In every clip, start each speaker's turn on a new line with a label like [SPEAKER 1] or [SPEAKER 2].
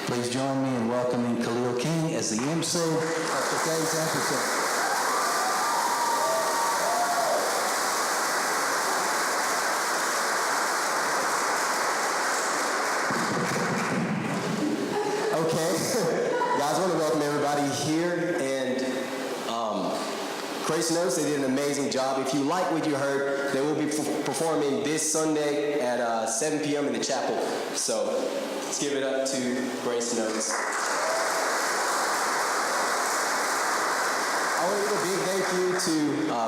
[SPEAKER 1] Please join me in welcoming Khalil King as the MC of today's episode.
[SPEAKER 2] Guys, I want to welcome everybody here, and Grace Notes, they did an amazing job. If you like what you heard, they will be performing this Sunday at 7 p.m. in the chapel. So let's give it up to Grace Notes. I want to give a big thank you to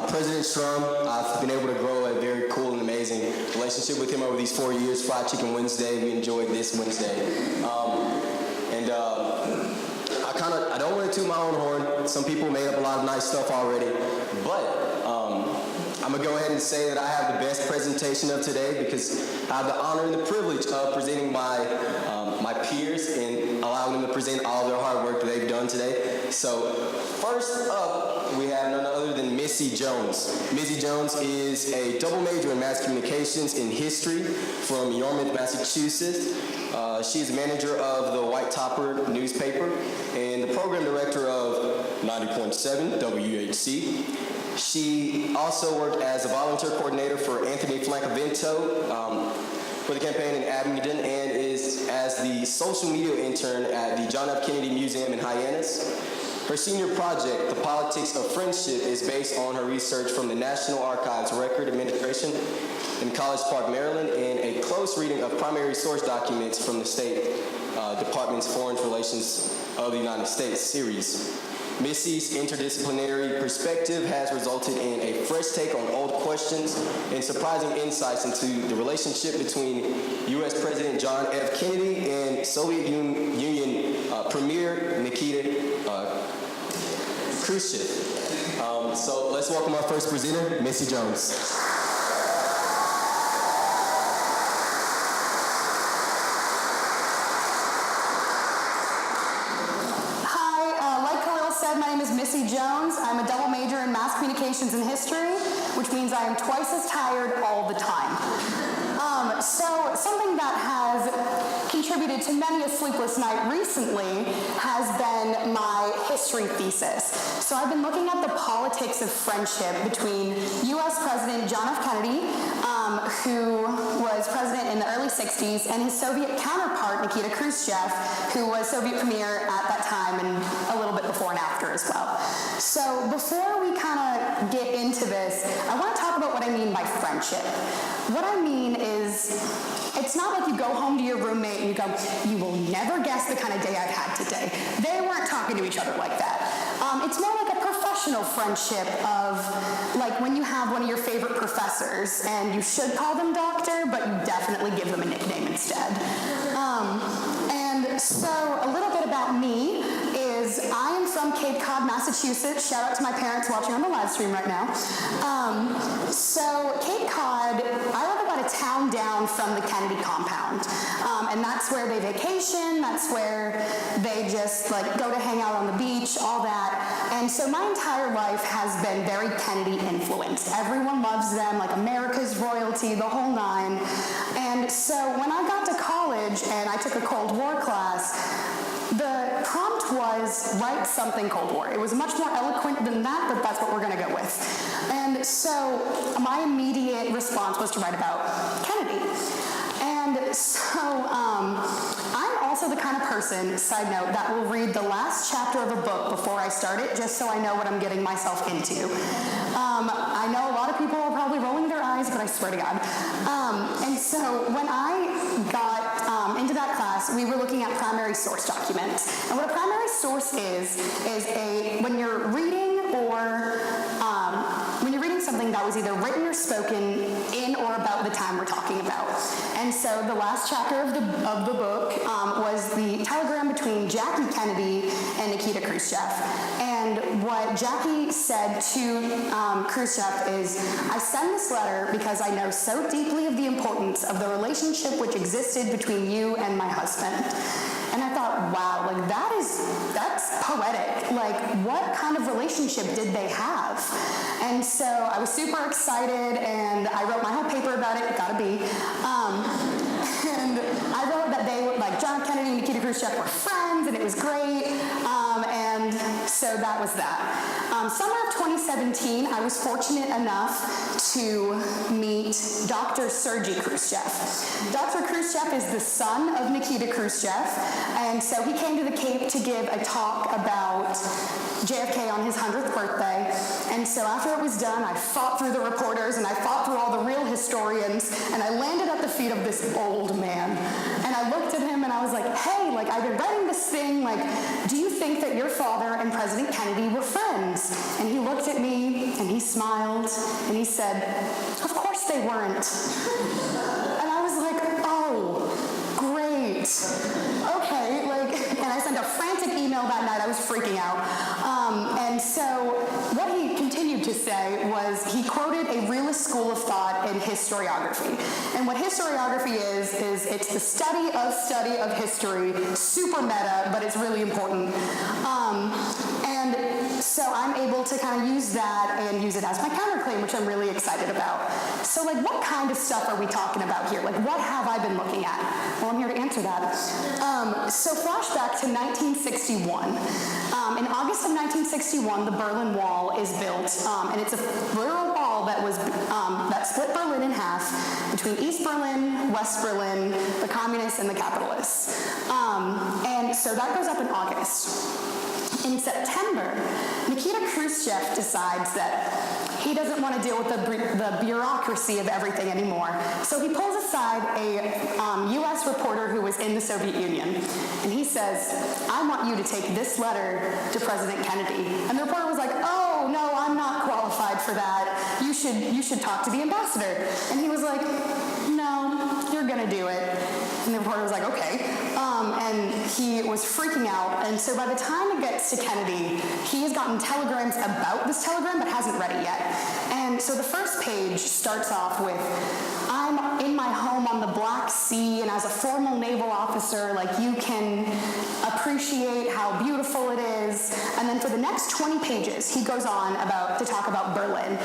[SPEAKER 2] President Strum. I've been able to grow a very cool and amazing relationship with him over these 4 years. Fried Chicken Wednesday, we enjoyed this Wednesday. I don't want to toot my own horn. Some people made up a lot of nice stuff already, but I'm going to go ahead and say that I have the best presentation of today because I have the honor and the privilege of presenting my peers and allowing them to present all their hard work that they've done today. So first up, we have none other than Missy Jones. Missy Jones is a double major in mass communications and history from Yarmouth, Massachusetts. She is manager of the White Topper newspaper and the program director of 90.7 WHC. She also worked as a volunteer coordinator for Anthony Flancavento for the campaign in Abingdon and is as the social media intern at the John F. Kennedy Museum in Hyannis. Her senior project, The Politics of Friendship, is based on her research from the National Archives Record Administration in College Park, Maryland, and a close reading of primary source documents from the State Department's Foreign Relations of the United States series. Missy's interdisciplinary perspective has resulted in a fresh take on old questions and surprising insights into the relationship between U.S. President John F. Kennedy and Soviet Union Premier Nikita-Khrushchev. So let's welcome our first presenter, Missy Jones.
[SPEAKER 3] My name is Missy Jones. I'm a double major in mass communications and history, which means I am twice as tired all the time. So something that has contributed to many a sleepless night recently has been my history thesis. So I've been looking at the politics of friendship between U.S. President John F. Kennedy, who was president in the early 60s, and his Soviet counterpart, Nikita Khrushchev, who was Soviet premier at that time and a little bit before and after as well. So before we kind of get into this, I want to talk about what I mean by friendship. What I mean is, it's not like you go home to your roommate and you go, you will never guess the kind of day I've had today. They weren't talking to each other like that. It's more like a professional friendship of, like when you have one of your favorite professors and you should call them doctor, but you definitely give them a nickname instead. And so a little bit about me is I am from Cape Cod, Massachusetts. Shout out to my parents watching on the live stream right now. So Cape Cod, I live about a town down from the Kennedy compound. And that's where they vacation, that's where they just like go to hang out on the beach, all that. And so my entire life has been very Kennedy influenced. Everyone loves them, like America's royalty, the whole nine. And so when I got to college and I took a Cold War class, the prompt was write something Cold War. It was much more eloquent than that, but that's what we're going to go with. And so my immediate response was to write about Kennedy. And so I'm also the kind of person, side note, that will read the last chapter of a book before I start it, just so I know what I'm getting myself into. I know a lot of people are probably rolling their eyes, but I swear to God. And so when I got into that class, we were looking at primary source documents. And what a primary source is when you're reading something that was either written or spoken in or about the time we're talking about. And so the last chapter of the book was the telegram between Jackie Kennedy and Nikita Khrushchev. And what Jackie said to Khrushchev is, I send this letter because I know so deeply of the importance of the relationship which existed between you and my husband. And I thought, wow, like that's poetic. Like, what kind of relationship did they have? And so I was super excited, and I wrote my whole paper about it, gotta be. And I wrote that John F. Kennedy and Nikita-Khrushchev were friends, and it was great, and so that was that. Summer of 2017, I was fortunate enough to meet Dr. Sergei Khrushchev. Dr. Khrushchev is the son of Nikita Khrushchev, and so he came to the Cape to give a talk about JFK on his 100th birthday, and so after it was done, I fought through the reporters, and I fought through all the real historians, and I landed at the feet of this old man, and I looked at him, and I was like, hey, I've been writing this thing, do you think that your father and President Kennedy were friends? And he looked at me, and he smiled, and he said, of course they weren't. And I was like, oh, great. Okay, and I sent a frantic email that night. I was freaking out. And so what he continued to say was he quoted a realist school of thought in historiography. And what historiography is it's the study of history, super meta, but it's really important. And so I'm able to kind of use that and use it as my counterclaim, which I'm really excited about. So what kind of stuff are we talking about here? What have I been looking at? Well, I'm here to answer that. So flashback to 1961. In August of 1961, the Berlin Wall is built, and it's a literal wall that was that split Berlin in half between East Berlin, West Berlin, the communists, and the capitalists. And so that goes up in August. In September, Nikita Khrushchev decides that he doesn't want to deal with the bureaucracy of everything anymore. So he pulls aside a U.S. reporter who was in the Soviet Union, and he says, I want you to take this letter to President Kennedy. And the reporter was like, oh, no, I'm not qualified for that. You should talk to the ambassador. And he was like, no, you're going to do it. And the reporter was like, okay. And he was freaking out. And so by the time it gets to Kennedy, he has gotten telegrams about this telegram, but hasn't read it yet. And so the first page starts off with, I'm in my home on the Black Sea, and as a formal naval officer, you can appreciate how beautiful it is. And then for the next 20 pages, he goes on to talk about Berlin.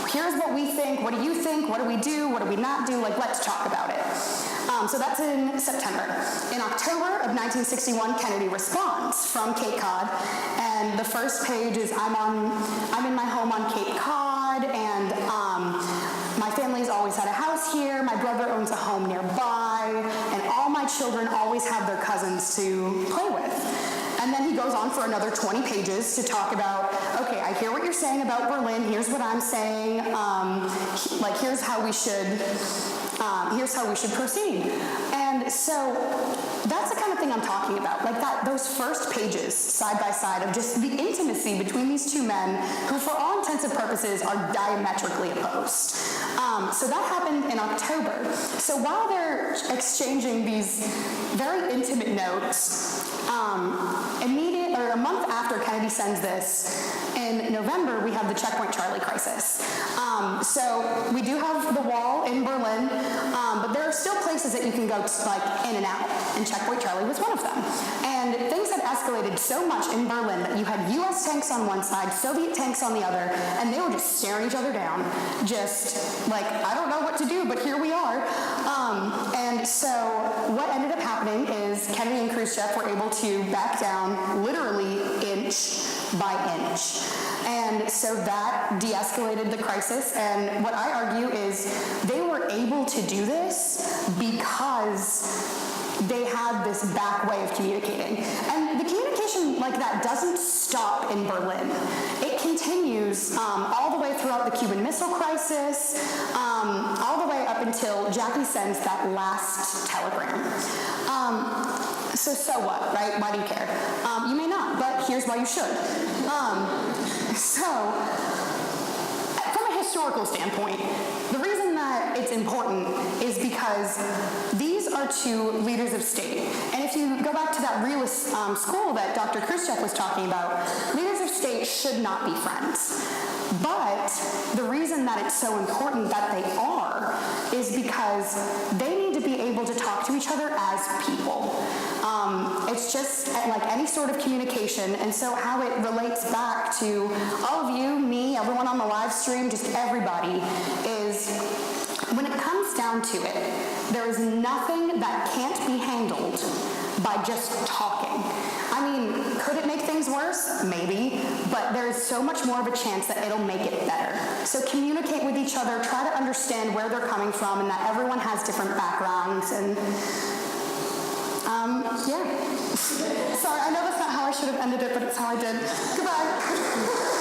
[SPEAKER 3] Here's what we think, what do you think, what do we do, what do we not do, let's talk about it. So that's in September. In October of 1961, Kennedy responds from Cape Cod, and the first page is I'm in my home on Cape Cod, and my family's always had a house here, my brother owns a home nearby, and all my children always have their cousins to play with. And then he goes on for another 20 pages to talk about, okay, I hear what you're saying about Berlin, here's what I'm saying, here's how we should proceed. And so that's the kind of thing I'm talking about, those first pages side by side of just the intimacy between these two men who, for all intents and purposes, are diametrically opposed. So that happened in October. So while they're exchanging these very intimate notes, a month after Kennedy sends this, in November, we have the Checkpoint Charlie crisis. So we do have the wall in Berlin, but there are still places that you can go in and out, and Checkpoint Charlie was one of them. And things had escalated so much in Berlin that you had U.S. tanks on one side, Soviet tanks on the other, and they were just staring each other down, I don't know what to do, but here we are. And so what ended up happening is Kennedy and Khrushchev were able to back down literally inch by inch. And so that de-escalated the crisis, and what I argue is they were able to do this because they had this back way of communicating. And the communication like that doesn't stop in Berlin. It continues all the way throughout the Cuban Missile Crisis, all the way up until Jackie sends that last telegram. So what, right? Why do you care? You may not, but here's why you should. So, from a historical standpoint, the reason that it's important is because these are two leaders of state. And if you go back to that realist school that Dr. Khrushchev was talking about, leaders of state should not be friends. But the reason that it's so important that they are is because they need to be able to talk to each other as people. It's just like any sort of communication, and so how it relates back to all of you, me, everyone on the live stream, just everybody, is When it comes down to it, there is nothing that can't be handled by just talking. I mean, could it make things worse? Maybe, but there's so much more of a chance that it'll make it better. So communicate with each other, try to understand where they're coming from and that everyone has different backgrounds and yeah. Sorry, I know that's not how I should have ended it, but it's how I did. Goodbye.